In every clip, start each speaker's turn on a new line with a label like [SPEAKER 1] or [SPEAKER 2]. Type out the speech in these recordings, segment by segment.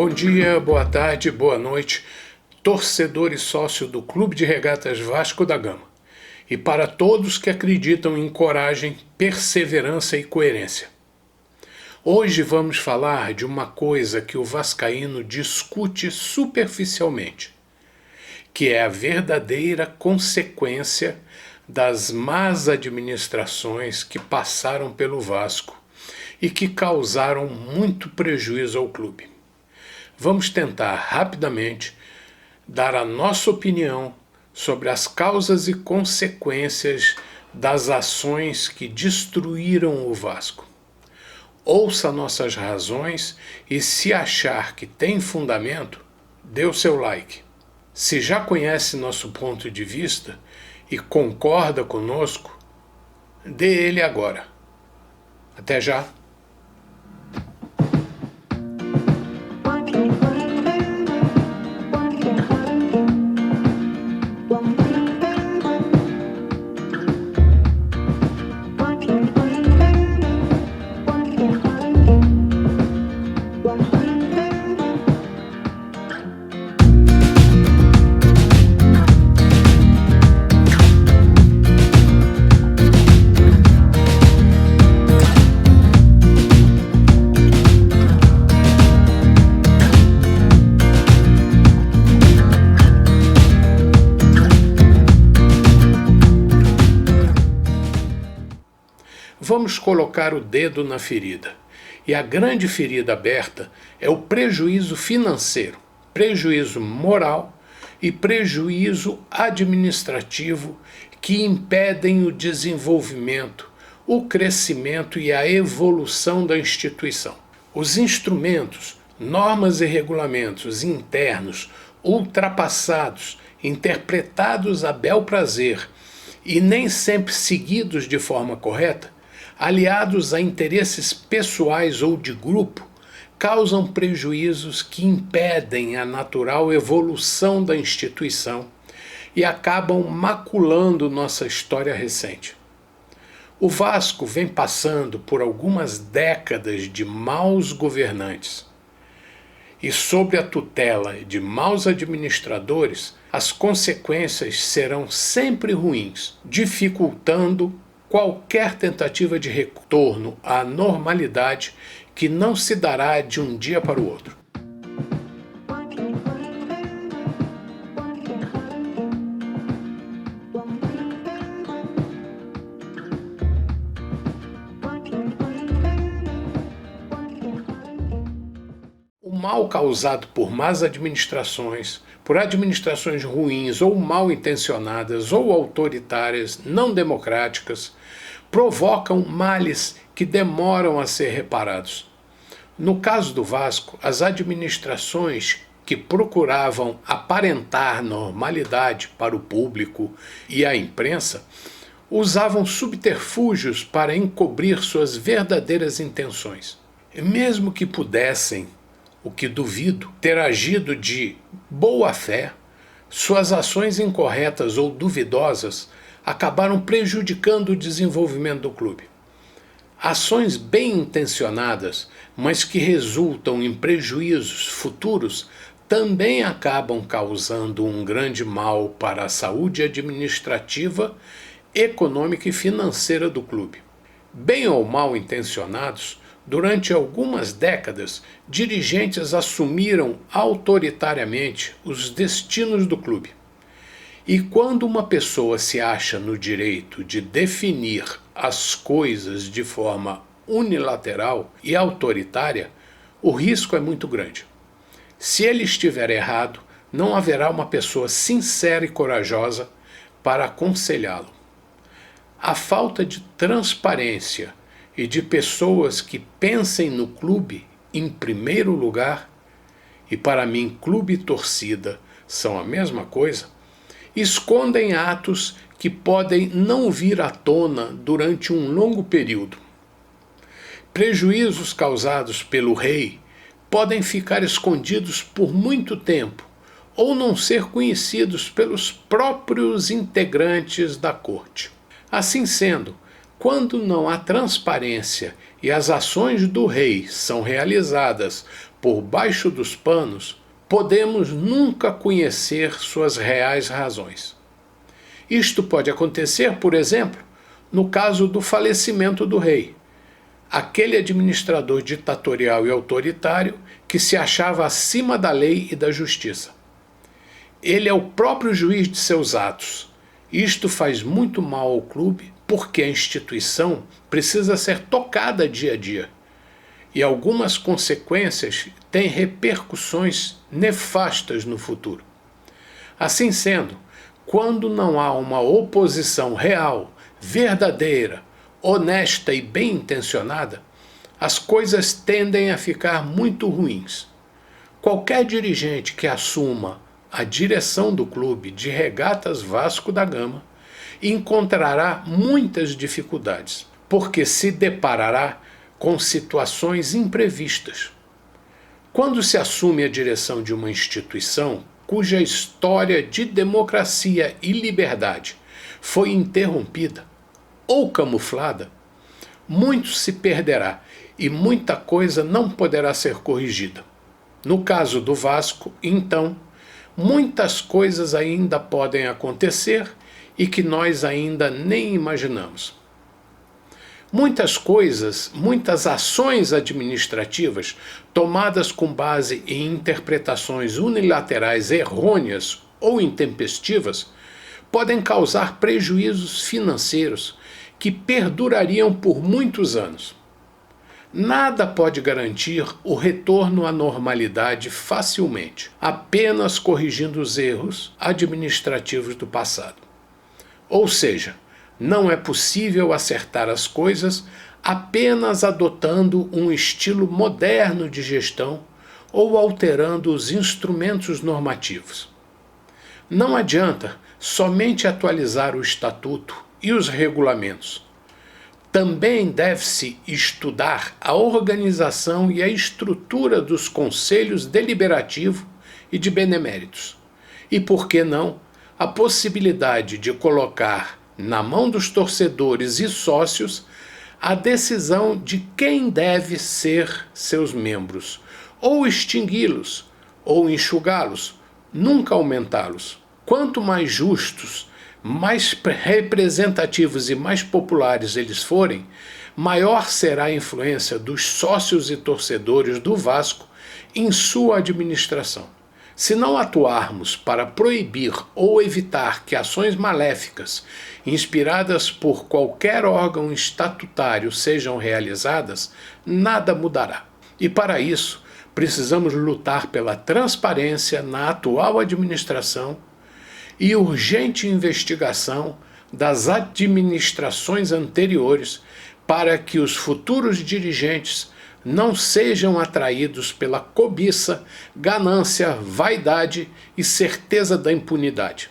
[SPEAKER 1] Bom dia, boa tarde, boa noite, torcedor e sócio do Clube de Regatas Vasco da Gama. E para todos que acreditam em coragem, perseverança e coerência. Hoje vamos falar de uma coisa que o vascaíno discute superficialmente, que é a verdadeira consequência das más administrações que passaram pelo Vasco e que causaram muito prejuízo ao clube. Vamos tentar rapidamente dar a nossa opinião sobre as causas e consequências das ações que destruíram o Vasco. Ouça nossas razões e, se achar que tem fundamento, dê o seu like. Se já conhece nosso ponto de vista e concorda conosco, dê ele agora. Até já! Vamos colocar o dedo na ferida. E a grande ferida aberta é o prejuízo financeiro, prejuízo moral e prejuízo administrativo que impedem o desenvolvimento, o crescimento e a evolução da instituição. Os instrumentos, normas e regulamentos internos ultrapassados, interpretados a bel prazer e nem sempre seguidos de forma correta, aliados a interesses pessoais ou de grupo, causam prejuízos que impedem a natural evolução da instituição e acabam maculando nossa história recente. O Vasco vem passando por algumas décadas de maus governantes. E sob a tutela de maus administradores, as consequências serão sempre ruins, dificultando qualquer tentativa de retorno à normalidade que não se dará de um dia para o outro. O mal causado por más administrações, por administrações ruins ou mal intencionadas ou autoritárias, não democráticas, provocam males que demoram a ser reparados. No caso do Vasco, as administrações que procuravam aparentar normalidade para o público e a imprensa usavam subterfúgios para encobrir suas verdadeiras intenções. E mesmo que pudessem, o que duvido, ter agido de boa fé, suas ações incorretas ou duvidosas acabaram prejudicando o desenvolvimento do clube. Ações bem intencionadas, mas que resultam em prejuízos futuros, também acabam causando um grande mal para a saúde administrativa, econômica e financeira do clube. Bem ou mal intencionados, durante algumas décadas, dirigentes assumiram autoritariamente os destinos do clube. E quando uma pessoa se acha no direito de definir as coisas de forma unilateral e autoritária, o risco é muito grande. Se ele estiver errado, não haverá uma pessoa sincera e corajosa para aconselhá-lo. A falta de transparência e de pessoas que pensem no clube em primeiro lugar, e para mim clube e torcida são a mesma coisa, escondem atos que podem não vir à tona durante um longo período. Prejuízos causados pelo rei podem ficar escondidos por muito tempo ou não ser conhecidos pelos próprios integrantes da corte. Assim sendo, quando não há transparência e as ações do rei são realizadas por baixo dos panos, podemos nunca conhecer suas reais razões. Isto pode acontecer, por exemplo, no caso do falecimento do rei, aquele administrador ditatorial e autoritário que se achava acima da lei e da justiça. Ele é o próprio juiz de seus atos. Isto faz muito mal ao clube, porque a instituição precisa ser tocada dia a dia. E algumas consequências têm repercussões nefastas no futuro. Assim sendo, quando não há uma oposição real, verdadeira, honesta e bem intencionada, as coisas tendem a ficar muito ruins. Qualquer dirigente que assuma a direção do clube de Regatas Vasco da Gama encontrará muitas dificuldades, porque se deparará com situações imprevistas. Quando se assume a direção de uma instituição cuja história de democracia e liberdade foi interrompida ou camuflada, muito se perderá e muita coisa não poderá ser corrigida. No caso do Vasco, então, muitas coisas ainda podem acontecer e que nós ainda nem imaginamos. Muitas ações administrativas tomadas com base em interpretações unilaterais errôneas ou intempestivas podem causar prejuízos financeiros que perdurariam por muitos anos. Nada pode garantir o retorno à normalidade facilmente, apenas corrigindo os erros administrativos do passado. Ou seja, não é possível acertar as coisas apenas adotando um estilo moderno de gestão ou alterando os instrumentos normativos. Não adianta somente atualizar o estatuto e os regulamentos. Também deve-se estudar a organização e a estrutura dos conselhos deliberativo e de beneméritos. E, por que não, a possibilidade de colocar na mão dos torcedores e sócios a decisão de quem deve ser seus membros, ou extingui-los, ou enxugá-los, nunca aumentá-los. Quanto mais justos, mais representativos e mais populares eles forem, maior será a influência dos sócios e torcedores do Vasco em sua administração. Se não atuarmos para proibir ou evitar que ações maléficas, inspiradas por qualquer órgão estatutário, sejam realizadas, nada mudará. E para isso, precisamos lutar pela transparência na atual administração e urgente investigação das administrações anteriores para que os futuros dirigentes não sejam atraídos pela cobiça, ganância, vaidade e certeza da impunidade.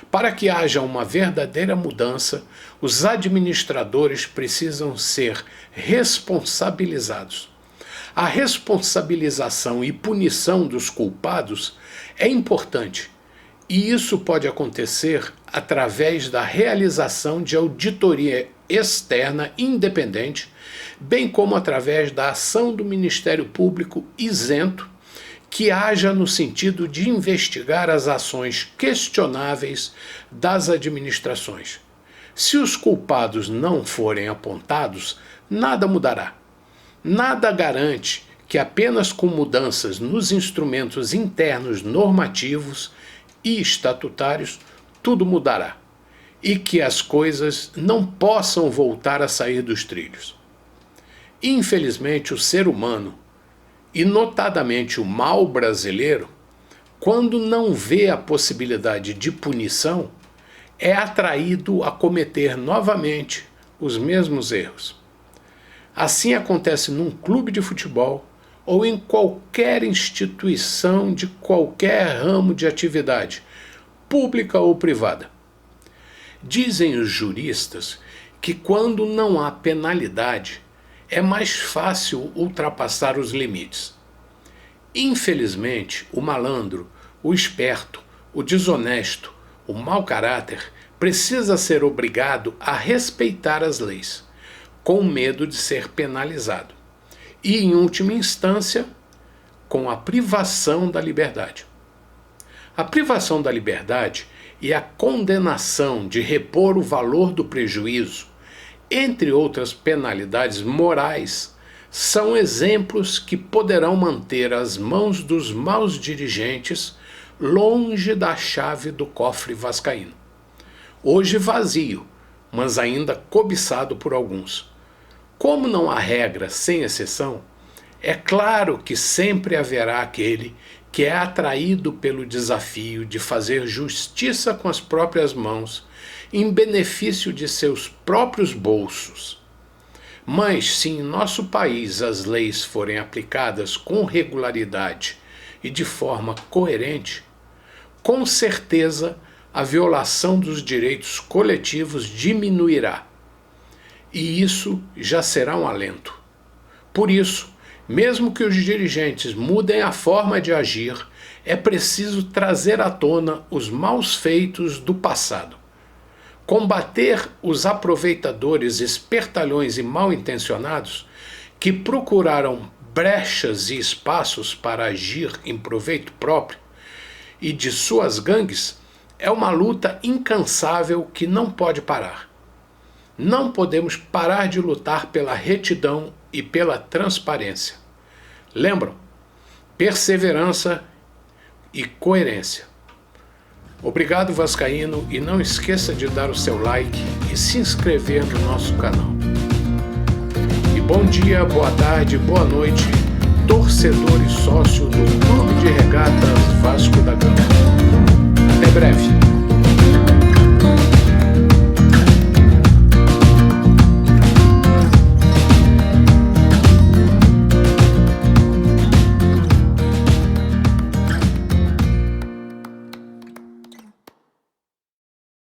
[SPEAKER 1] Para que haja uma verdadeira mudança, os administradores precisam ser responsabilizados. A responsabilização e punição dos culpados é importante, e isso pode acontecer através da realização de auditoria externa independente, bem como através da ação do Ministério Público isento, que haja no sentido de investigar as ações questionáveis das administrações. Se os culpados não forem apontados, nada mudará. Nada garante que apenas com mudanças nos instrumentos internos normativos e estatutários tudo mudará, e que as coisas não possam voltar a sair dos trilhos. Infelizmente, o ser humano, e notadamente o mal brasileiro, quando não vê a possibilidade de punição, é atraído a cometer novamente os mesmos erros. Assim acontece num clube de futebol ou em qualquer instituição de qualquer ramo de atividade, pública ou privada. Dizem os juristas que quando não há penalidade, é mais fácil ultrapassar os limites. Infelizmente, o malandro, o esperto, o desonesto, o mau caráter precisa ser obrigado a respeitar as leis, com medo de ser penalizado. E, em última instância, com a privação da liberdade. A privação da liberdade e a condenação de repor o valor do prejuízo, entre outras penalidades morais, são exemplos que poderão manter as mãos dos maus dirigentes longe da chave do cofre vascaíno. Hoje vazio, mas ainda cobiçado por alguns. Como não há regra sem exceção, é claro que sempre haverá aquele que é atraído pelo desafio de fazer justiça com as próprias mãos, em benefício de seus próprios bolsos. Mas se em nosso país as leis forem aplicadas com regularidade e de forma coerente, com certeza a violação dos direitos coletivos diminuirá. E isso já será um alento. Por isso, mesmo que os dirigentes mudem a forma de agir, é preciso trazer à tona os maus feitos do passado. Combater os aproveitadores, espertalhões e mal intencionados que procuraram brechas e espaços para agir em proveito próprio e de suas gangues é uma luta incansável que não pode parar. Não podemos parar de lutar pela retidão e pela transparência. Lembram? Perseverança e coerência. Obrigado, vascaíno, e não esqueça de dar o seu like e se inscrever no nosso canal. E bom dia, boa tarde, boa noite, torcedor e sócio do Clube de Regatas Vasco da Gama. Até breve.